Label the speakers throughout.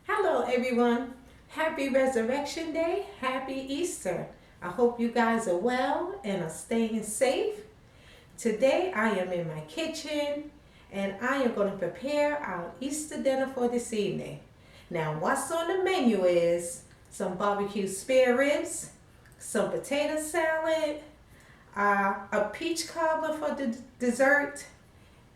Speaker 1: Hello everyone. Happy Resurrection Day. Happy Easter. I hope you guys are well and are staying safe. Today I am in my kitchen and I am going to prepare our Easter dinner for this evening. Now what's on the menu is some barbecue spare ribs, some potato salad, a peach cobbler for the dessert,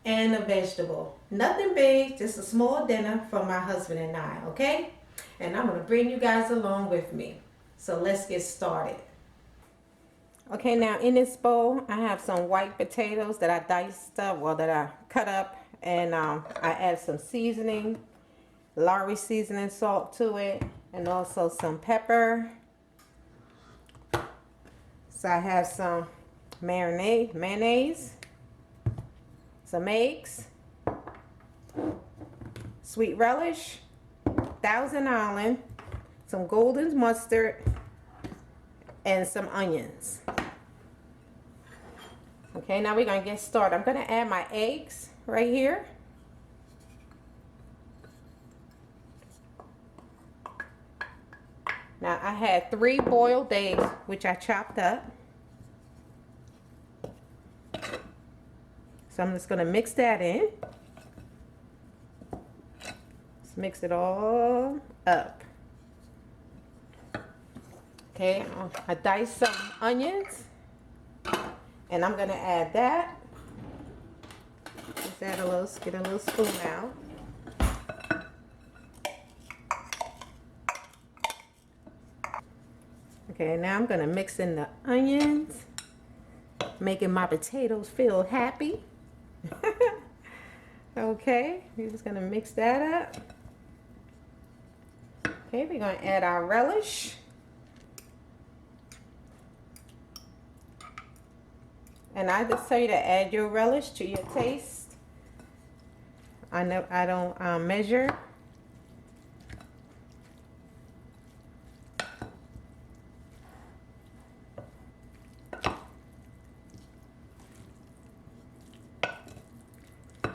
Speaker 1: and a vegetable. Nothing big, just a small dinner for my husband and I, okay? And I'm gonna bring you guys along with me. So let's get started. Okay, now in this bowl, I have some white potatoes that I diced up, well, that I cut up, and I add some seasoning, Lawry seasoning salt to it, and also some pepper. So I have some mayonnaise, some eggs, sweet relish, Thousand Island, some golden mustard, and some onions. Okay, now we're gonna get started. I'm gonna add my eggs right here. Now I had 3 boiled eggs, which I chopped up. So I'm just gonna mix that in. Let's mix it all up. Okay, I diced some onions, and I'm gonna add that. Just add a little, get a little spoon out. Okay, now I'm gonna mix in the onions, making my potatoes feel happy. Okay, we're just gonna mix that up. Okay, we're gonna add our relish. And I just tell you to add your relish to your taste. I know I don't measure.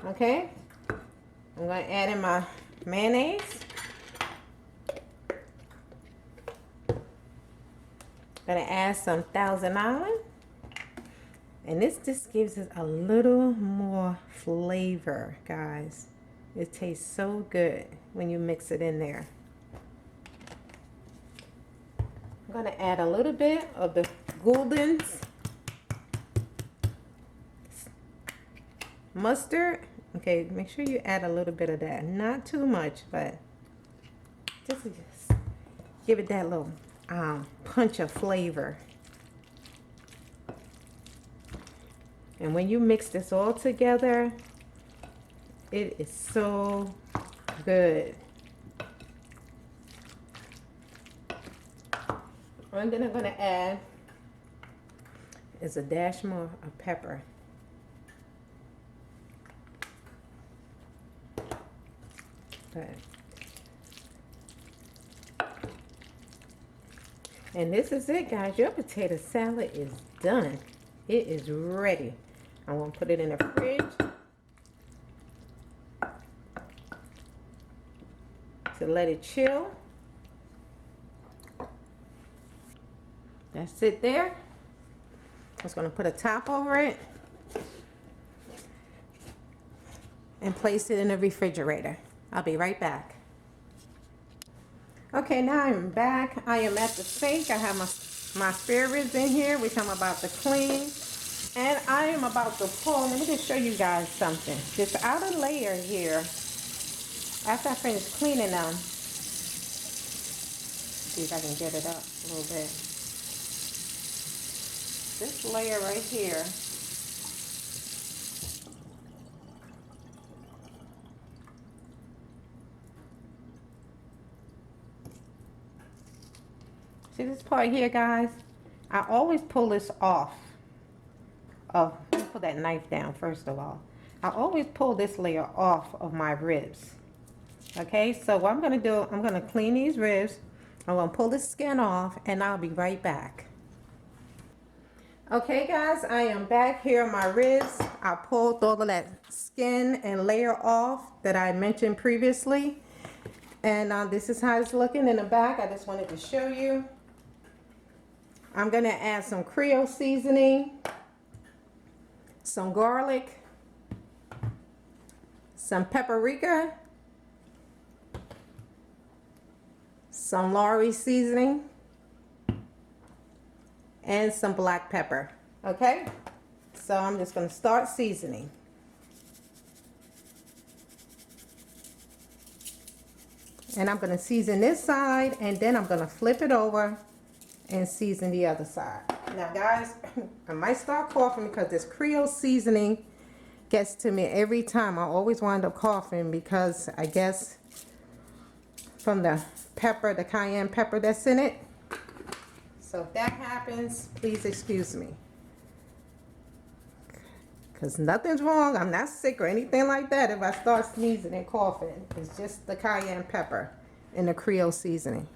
Speaker 1: Okay, I'm going to add in my mayonnaise. Going to add some Thousand Island. And this just gives it a little more flavor, guys. It tastes so good when you mix it in there. I'm going to add a little bit of the golden mustard. Okay, make sure you add a little bit of that. Not too much, but just give it that little punch of flavor. And when you mix this all together, it is so good. I'm gonna add is a dash more of pepper. Good. And this is it, guys. Your potato salad is done. It is ready. I'm going to put it in the fridge to let it chill. That's it there. I'm just going to put a top over it and place it in the refrigerator. I'll be right back. Okay, now I'm back. I am at the sink. I have my spare ribs in here, which I'm about to clean. And I am about to pull, let me just show you guys something. This outer layer here, after I finish cleaning them, see if I can get it up a little bit. This layer right here, see this part here, guys? I always pull this off. Let me put that knife down first of all. I always pull this layer off of my ribs. Okay, so what I'm going to do, I'm going to clean these ribs. I'm going to pull the skin off and I'll be right back. Okay guys, I am back here on my ribs. I pulled all of that skin and layer off that I mentioned previously. And this is how it's looking in the back. I just wanted to show you. I'm going to add some Creole seasoning, some garlic, some paprika, some Lawry seasoning, and some black pepper. Okay, so I'm just going to start seasoning. And I'm going to season this side, and then I'm going to flip it over and season the other side. Now guys, I might start coughing because this Creole seasoning gets to me every time. I always wind up coughing because I guess from the pepper, the cayenne pepper that's in it. So if that happens, please excuse me. Because nothing's wrong. I'm not sick or anything like that if I start sneezing and coughing. It's just the cayenne pepper and the Creole seasoning.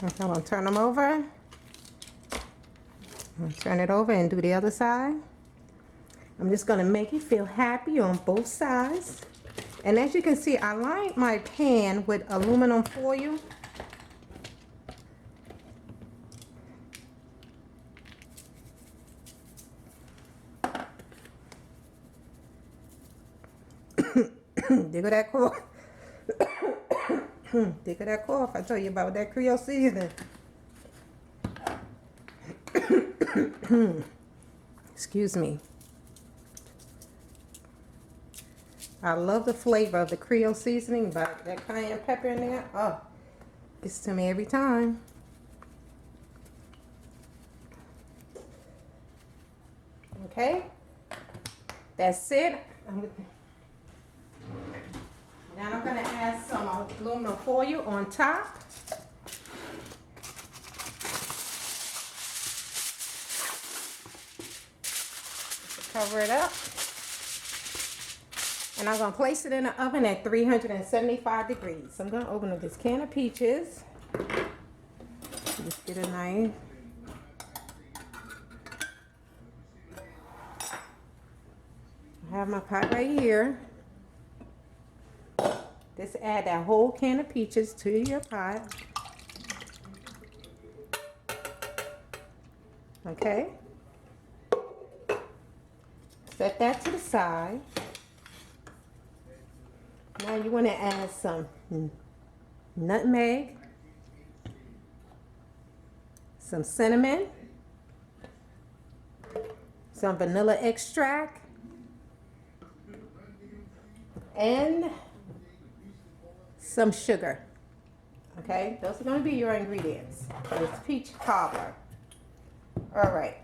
Speaker 1: Okay, I'm going to turn them over. Turn it over and do the other side. I'm just going to make it feel happy on both sides. And as you can see, I lined my pan with aluminum foil. Dig that cough. Dig that cough. I told you about that Creole seasoning. Excuse me. I love the flavor of the Creole seasoning, but that cayenne pepper in there, oh, it's to me every time. Okay, that's it. Now I'm going to add some aluminum foil on top. Cover it up. And I'm going to place it in the oven at 375 degrees. So I'm going to open up this can of peaches. Just get a knife. I have my pot right here. Just add that whole can of peaches to your pot. Okay. Set that to the side. Now you want to add some nutmeg, some cinnamon, some vanilla extract, and some sugar. Okay, those are going to be your ingredients for this peach cobbler. All right.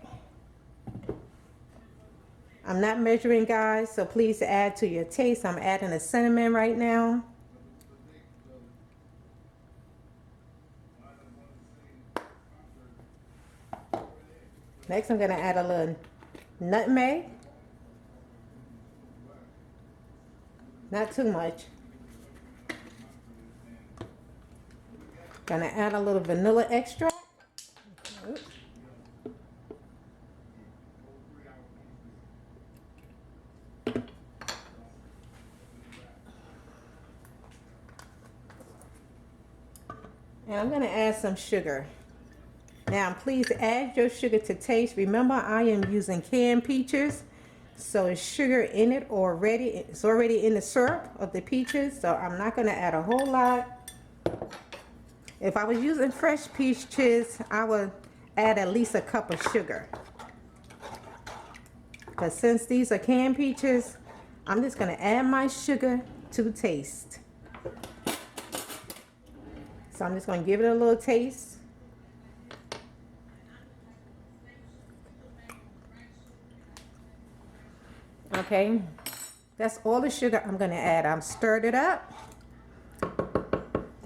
Speaker 1: I'm not measuring, guys, so please add to your taste. I'm adding a cinnamon right now. Next, I'm going to add a little nutmeg. Not too much. Gonna add a little vanilla extract. Oops. And I'm going to add some sugar. Now, please add your sugar to taste. Remember, I am using canned peaches, so it's sugar in it already. It's already in the syrup of the peaches, so I'm not going to add a whole lot. If I was using fresh peaches, I would add at least a cup of sugar. But since these are canned peaches, I'm just going to add my sugar to taste. So I'm just going to give it a little taste. Okay, that's all the sugar I'm going to add. I'm stirred it up.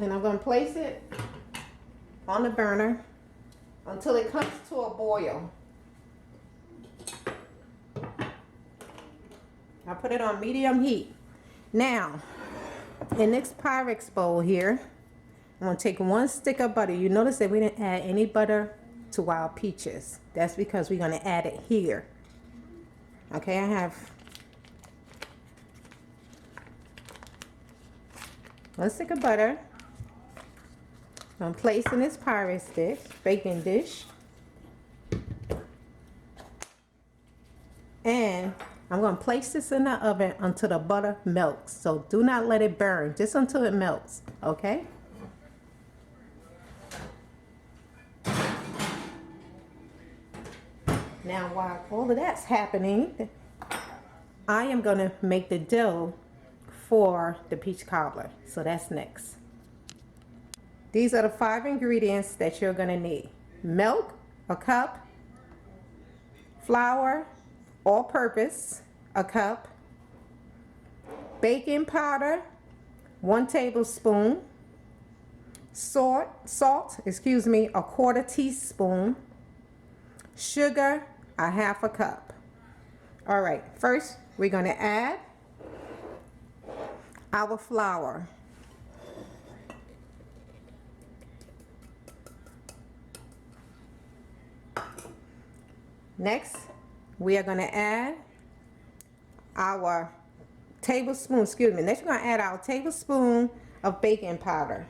Speaker 1: And I'm going to place it on the burner until it comes to a boil. I put it on medium heat. Now, in this Pyrex bowl here, I'm gonna take 1 stick of butter. You notice that we didn't add any butter to our peaches. That's because we're gonna add it here. Okay, I have 1 stick of butter. I'm placing this Pyrex dish, baking dish. And I'm going to place this in the oven until the butter melts. So do not let it burn, just until it melts, okay? Now while all of that's happening, I am going to make the dough for the peach cobbler. So that's next. These are the 5 ingredients that you're going to need. Milk, a cup. Flour, all-purpose, a cup. Baking powder, 1 tablespoon. Salt, a 1/4 teaspoon. Sugar, a 1/2 cup. All right, first we're going to add our flour. Next, we are going to add our tablespoon, next we're going to add our tablespoon of baking powder.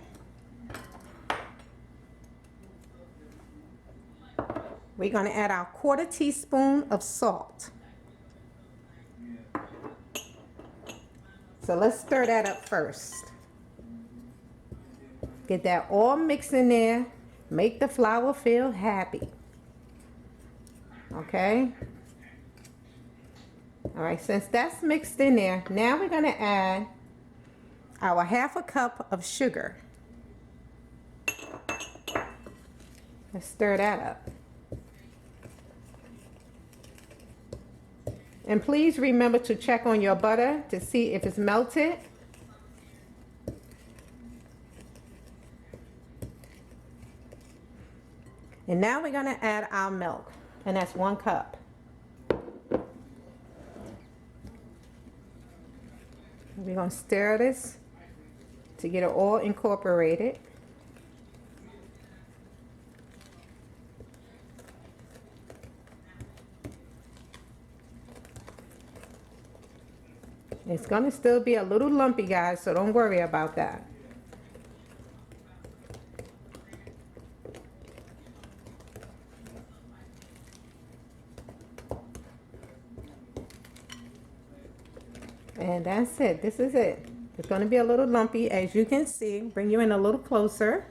Speaker 1: We're going to add our 1/4 teaspoon of salt. So let's stir that up first. Get that all mixed in there. Make the flour feel happy. Okay. All right, since that's mixed in there, now we're going to add our 1/2 cup of sugar. Let's stir that up. And please remember to check on your butter to see if it's melted. And now we're going to add our milk, and that's 1 cup. We're going to stir this to get it all incorporated. It's going to still be a little lumpy, guys, so don't worry about that. And that's it. This is it. It's going to be a little lumpy, as you can see. Bring you in a little closer.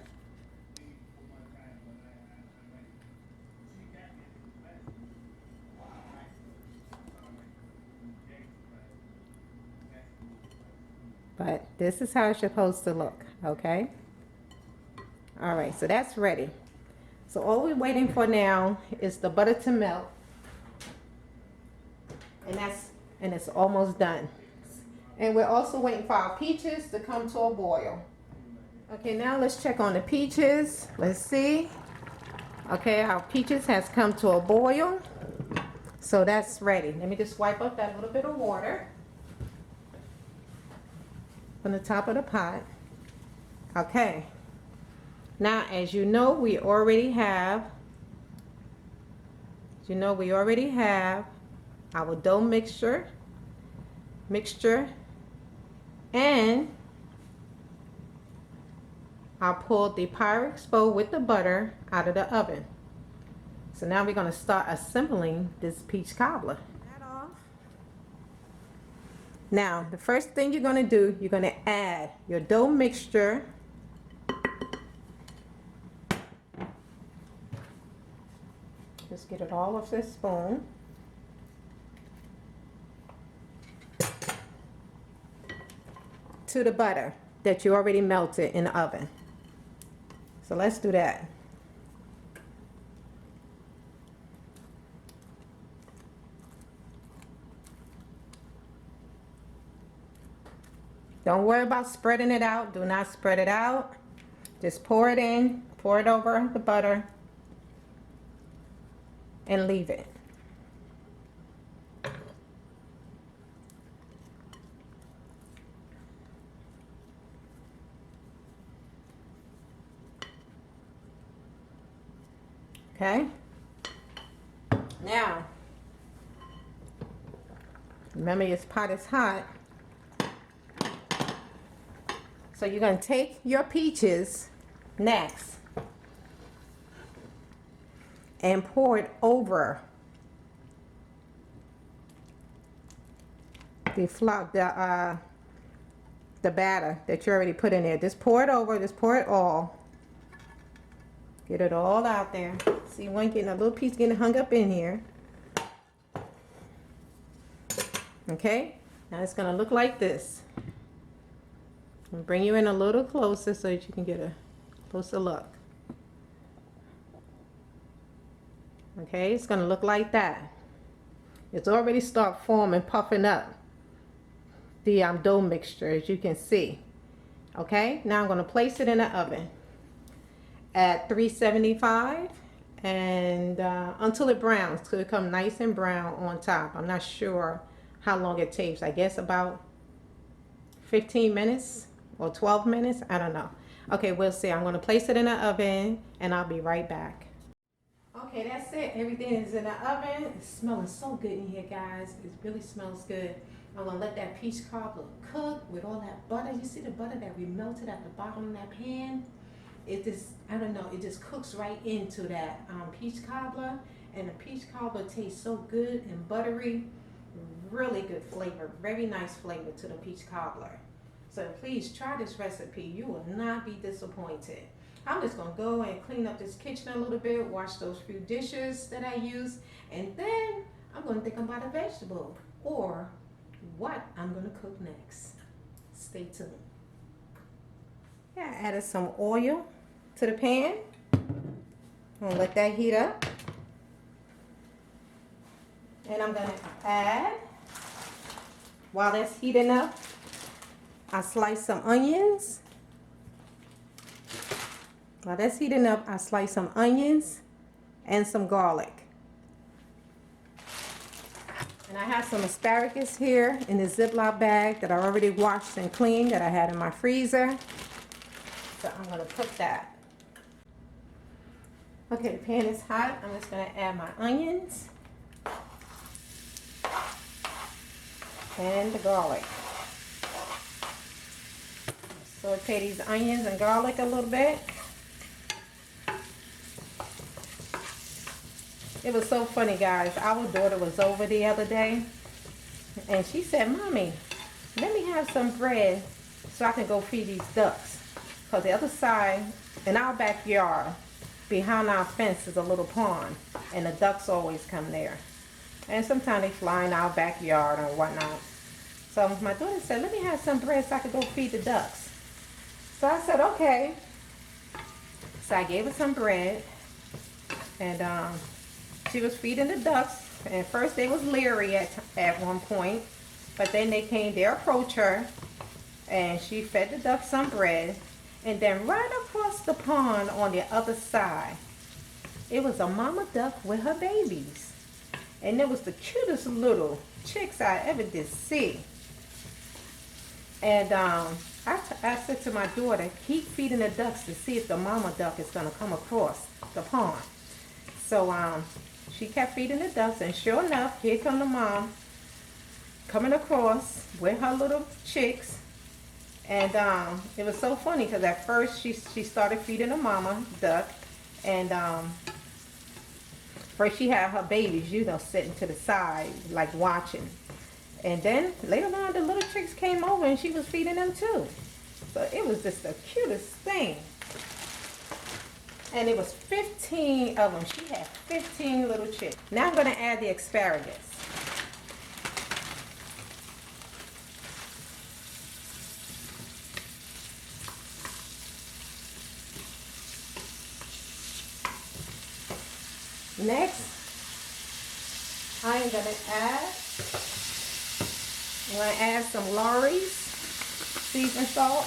Speaker 1: But this is how it's supposed to look, okay? All right, so that's ready. So all we're waiting for now is the butter to melt. And it's almost done. And we're also waiting for our peaches to come to a boil. Okay, now let's check on the peaches. Let's see. Okay, our peaches has come to a boil. So that's ready. Let me just wipe up that little bit of water from the top of the pot. Okay. Now, as you know, we already have our dough mixture, and I pulled the Pyrex bowl with the butter out of the oven. So now we're going to start assembling this peach cobbler. Now, the first thing you're going to do, you're going to add your dough mixture. Just get it all off this spoon. To the butter that you already melted in the oven. So let's do that. Don't worry about spreading it out. Do not spread it out. Just pour it in, pour it over the butter, and leave it. Okay. Now, remember this pot is hot. So you're going to take your peaches next and pour it over the batter that you already put in there. Just pour it over. Just pour it all. Get it all out there. See one getting a little piece getting hung up in here. Okay. Now it's going to look like this. I'll bring you in a little closer so that you can get a closer look. Okay, it's going to look like that. It's already start forming, puffing up the dough mixture, as you can see. Okay, now I'm going to place it in the oven at 375 and until it browns, so it come nice and brown on top. I'm not sure how long it takes. I guess about 15 minutes or 12 minutes. I don't know. Okay, we'll see. I'm going to place it in the oven and I'll be right back. Okay, that's it. Everything is in the oven. It's smelling so good in here, guys. It really smells good. I'm going to let that peach cobbler cook with all that butter. You see the butter that we melted at the bottom of that pan? It just, I don't know, it just cooks right into that peach cobbler. And the peach cobbler tastes so good and buttery. Really good flavor. Very nice flavor to the peach cobbler. So please try this recipe. You will not be disappointed. I'm just going to go and clean up this kitchen a little bit, wash those few dishes that I use, and then I'm going to think about a vegetable or what I'm going to cook next. Stay tuned. Yeah, I added some oil to the pan. I'm going to let that heat up. And I'm going to add, while that's heating up, I slice some onions. While that's heating up, I slice some onions and some garlic. And I have some asparagus here in the Ziploc bag that I already washed and cleaned that I had in my freezer. So I'm going to cook that. Okay, the pan is hot. I'm just going to add my onions and the garlic. Saute these onions and garlic a little bit. It was so funny, guys. Our daughter was over the other day and she said, "Mommy, let me have some bread so I can go feed these ducks." Because the other side, in our backyard, behind our fence is a little pond and the ducks always come there. And sometimes they fly in our backyard and whatnot. So my daughter said, "Let me have some bread so I can go feed the ducks." So I said, okay. So I gave her some bread and she was feeding the ducks. And first they was leery at one point, but then they approached her and she fed the ducks some bread. And then right across the pond on the other side, it was a mama duck with her babies. And it was the cutest little chicks I ever did see. And I said to my daughter, keep feeding the ducks to see if the mama duck is going to come across the pond. So she kept feeding the ducks, and sure enough, here come the mom coming across with her little chicks. And it was so funny because at first she started feeding the mama duck, and first she had her babies, you know, sitting to the side like watching. And then later on, the little chicks came over and she was feeding them too. So it was just the cutest thing. And it was 15 of them. She had 15 little chicks. Now I'm going to add the asparagus. Next, I'm going to add some Lawry's seasoned salt.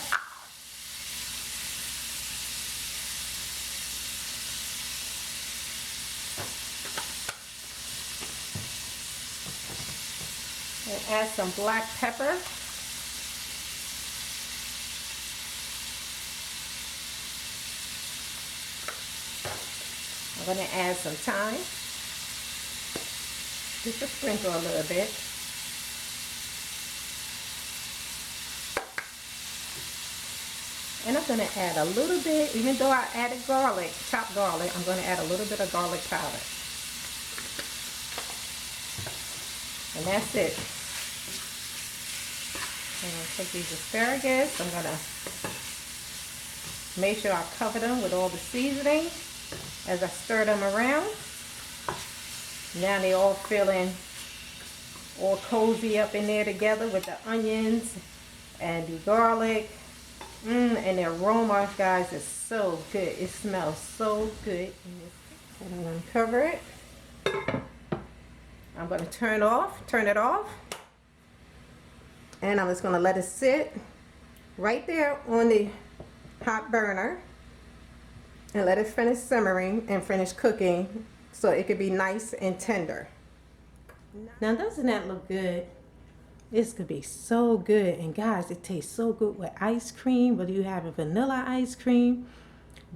Speaker 1: And add some black pepper. going to add some thyme. Just a sprinkle a little bit. And I'm going to add a little bit, even though I added garlic, chopped garlic, I'm going to add a little bit of garlic powder. And that's it. I'm going to take these asparagus. I'm going to make sure I cover them with all the seasoning as I stir them around. Now they're all feeling all cozy up in there together with the onions and the garlic. And the aroma, guys, is so good. It smells so good. And I'm going to cover it. I'm going to turn it off. And I'm just going to let it sit right there on the hot burner. And let it finish simmering and finish cooking so it could be nice and tender. Now, doesn't that look good? This could be so good. And guys, it tastes so good with ice cream, whether you have a vanilla ice cream,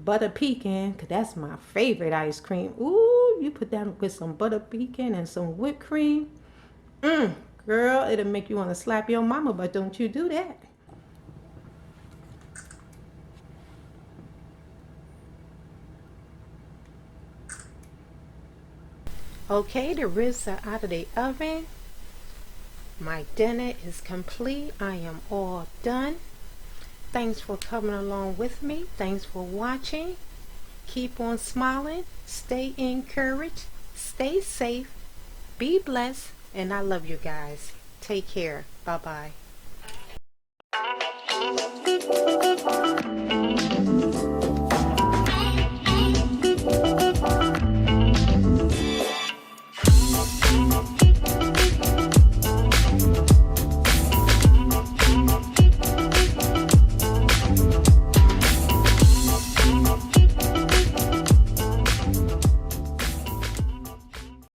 Speaker 1: butter pecan, because that's my favorite ice cream. Ooh, you put that with some butter pecan and some whipped cream. Girl, it'll make you want to slap your mama, but don't you do that. Okay, the ribs are out of the oven. My dinner is complete. I am all done. Thanks for coming along with me. Thanks for watching. Keep on smiling. Stay encouraged. Stay safe. Be blessed. And I love you guys. Take care. Bye-bye.